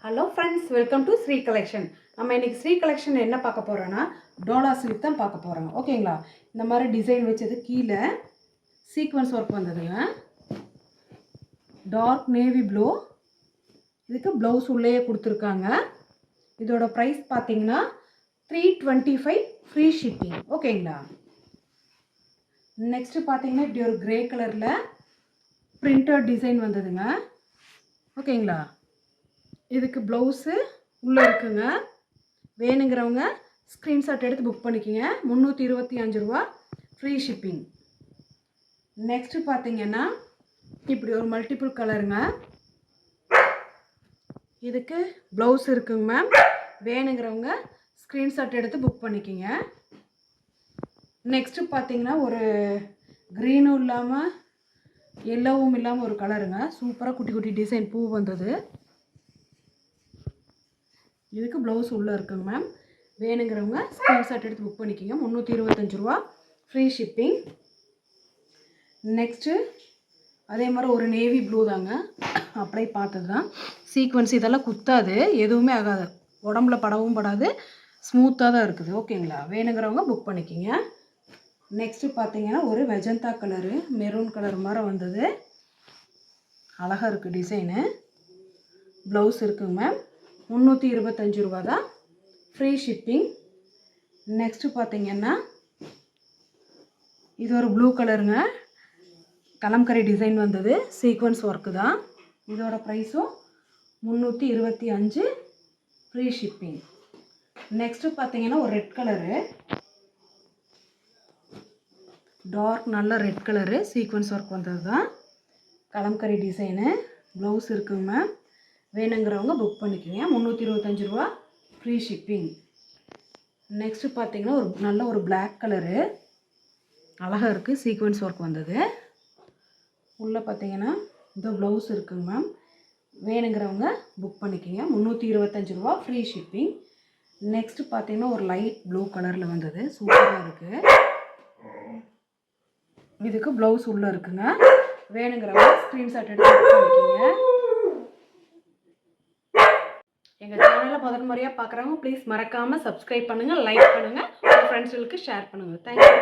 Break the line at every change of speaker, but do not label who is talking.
Hello friends, welcome to Sri collection. நம்ம இன்றைக்கி Sri collection என்ன பார்க்க போகிறோன்னா டோலா சில்க் தான் பார்க்க போகிறோங்க. ஓகேங்களா? இந்த மாதிரி டிசைன் வச்சது, கீழே சீக்வன்ஸ் ஒர்க் வந்ததுங்க. டார்க் நேவி ப்ளூ, இதுக்கு ப்ளவுஸ் உள்ளேயே கொடுத்துருக்காங்க. இதோட ப்ரைஸ் பார்த்தீங்கன்னா 325 ஃப்ரீ ஷிப்பிங். ஓகேங்களா? நெக்ஸ்ட்டு பார்த்தீங்கன்னா இப்படி ஒரு கிரே கலரில் பிரிண்டட் டிசைன் வந்ததுங்க. ஓகேங்களா? இதுக்கு ப்ளவுஸு உள்ளே இருக்குங்க. வேணுங்கிறவங்க ஸ்க்ரீன்ஷாட் எடுத்து புக் பண்ணிக்கோங்க. 325 ரூபா ஃப்ரீ ஷிப்பிங். நெக்ஸ்ட்டு பார்த்தீங்கன்னா இப்படி ஒரு மல்டிபிள் கலருங்க. இதுக்கு ப்ளவுஸ் இருக்குங்க மேம். வேணுங்கிறவங்க ஸ்க்ரீன்ஷாட் எடுத்து புக் பண்ணிக்கோங்க. நெக்ஸ்ட்டு பார்த்தீங்கன்னா ஒரு க்ரீனும் இல்லாமல் எல்லோவும் இல்லாமல் ஒரு கலருங்க. சூப்பராக குட்டி குட்டி டிசைன் பூ வந்தது. இதுக்கு ப்ளவுஸ் உள்ளே இருக்குங்க மேம். வேணுங்கிறவங்க ஸ்க்ரீன்ஷாட் எடுத்து புக் பண்ணிக்கோங்க. 325 ரூபா ஃப்ரீ ஷிப்பிங். நெக்ஸ்ட்டு அதே மாதிரி ஒரு நேவி ப்ளூ தாங்க. அப்படியே பார்த்தது தான். சீக்வன்ஸ் இதெல்லாம் குத்தாது, எதுவுமே ஆகாது, உடம்புல படவும் படாது, ஸ்மூத்தாக தான் இருக்குது. ஓகேங்களா? வேணுங்கிறவங்க புக் பண்ணிக்கோங்க. நெக்ஸ்ட்டு பார்த்தீங்கன்னா ஒரு மெஜந்தா கலரு, மெரூன் கலர் மாதிரி வந்தது. அழகாக இருக்குது டிசைனு. ப்ளவுஸ் இருக்குங்க மேம். 325 ரூபா தான் ஃப்ரீ ஷிப்பிங். நெக்ஸ்ட்டு பார்த்தீங்கன்னா இது ஒரு ப்ளூ கலருங்க. கலம்கரி டிசைன் வந்தது. சீக்வன்ஸ் ஒர்க்கு தான். இதோட ப்ரைஸும் 325 ஃப்ரீ ஷிப்பிங். நெக்ஸ்ட்டு பார்த்தீங்கன்னா ஒரு ரெட் கலரு, டார்க் நல்ல ரெட் கலரு, சீக்வன்ஸ் ஒர்க் வந்தது தான். கலம்கரி டிசைனு. ப்ளவுஸ் இருக்குங்க மேம். வேணுங்கிறவங்க புக் பண்ணிக்கோங்க. 325 ரூபா ஃப்ரீ ஷிப்பிங். நெக்ஸ்ட்டு பார்த்தீங்கன்னா ஒரு நல்ல ஒரு பிளாக் கலரு, அழகாக இருக்குது, சீக்வன்ஸ் ஒர்க் வந்தது. உள்ளே பார்த்தீங்கன்னா இந்த ப்ளவுஸ் இருக்குங்க மேம். வேணுங்கிறவங்க புக் பண்ணிக்கோங்க. 325 ரூபா ஃப்ரீ ஷிப்பிங். நெக்ஸ்ட்டு பார்த்தீங்கன்னா ஒரு லைட் ப்ளூ கலரில் வந்தது. சூப்பராக இருக்குது. இதுக்கு ப்ளவுஸ் உள்ளே இருக்குங்க. வேணுங்கிறவங்க ஸ்க்ரீன்ஷாட் எடுத்து புக் பண்ணிக்கோங்க. எங்கள் சேனலில் முதல் முறையாக பார்க்குறவங்க ப்ளீஸ் மறக்காமல் சப்ஸ்கிரைப் பண்ணுங்கள், லைக் பண்ணுங்கள், உங்கள் ஃப்ரெண்ட்ஸுகளுக்கு ஷேர் பண்ணுங்கள். தேங்க்யூ.